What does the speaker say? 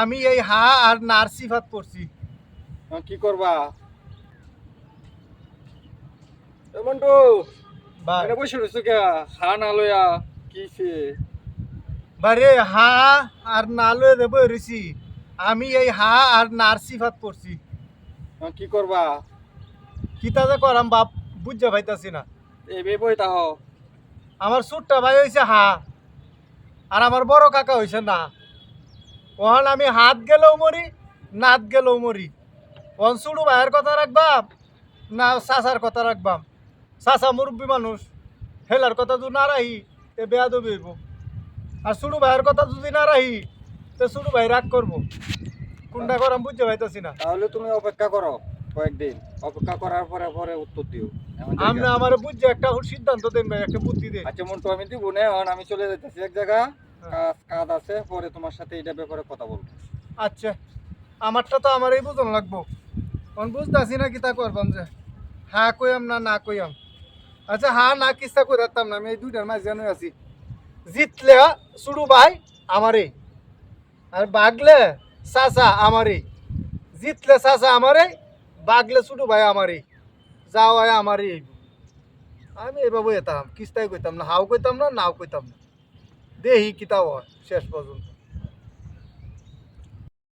আমি এই হা আর নার সিফাত পড়ছি। কি করবা? মন্টু, ভাই এটা বসে রয়েছো কে? হা না লইয়া কিছে? বারে হা আর না লয়ে দেবো রইছি। আমি এই হা আর নার সিফাত পড়ছি। কি করবা? কিতা যে করাম বাপ বুঝা পাইতাছি না। এবে বই তাহ। আমার ছোট্টা ভাই হইছে হা আর আমার বড় কাকা হইছে না। ওখান আমি হাত গেলেও মরি, নাত গেলেও মরি। ওখান ছোট ভাইয়ের কথা রাখবাম না চাচার কথা রাখবাম। চাচা মুরব্বী মানুষ, হেলার কথা যদি না রাহি তে বেয়াদবি হইব। আর ছোট ভাইয়ের কথা যদি না রাহি তো ছোট ভাই রাগ করবো। কোনটা করাম বুঝতে পাইতাছি না। তাহলে তুমি অপেক্ষা করো কয়েকদিন। অপেক্ষা করার পরে পরে উত্তর দিও। এমন জায়গা। আমরা আমার বুঝছে একটা সিদ্ধান্ত দেন ভাই, একটা বুদ্ধি দেন। আচ্ছা মন্টু, আমি দিব না, এখন আমি চলে যাইতেছি এক জায়গা। কাজ আছে, পরে তোমার সাথে এটা ব্যাপারে কথা বলবো। আচ্ছা, আমারটা তো আমারই বুঝন লাগবো। এখন বুঝতেছি না কিতা করবাম যে হা কইয়াম না না কইয়াম। আচ্ছা হা না কিস্তা করে রাখতাম না, আমি এই দুইটার মাঝে জানো আছি। জিতলে শুরু ভাই আমারই, আর বাগলে চাচা আমারই। জিতলে চাচা আমারই, বাগলে ছোট ভাই আমারই, যাও হয় আমারই। আমি এভাবে এতাম কিস্তাই কইতাম না, হাও কইতাম না, নাও কইতাম না। দেহি কিতাব হয় শেষ পর্যন্ত।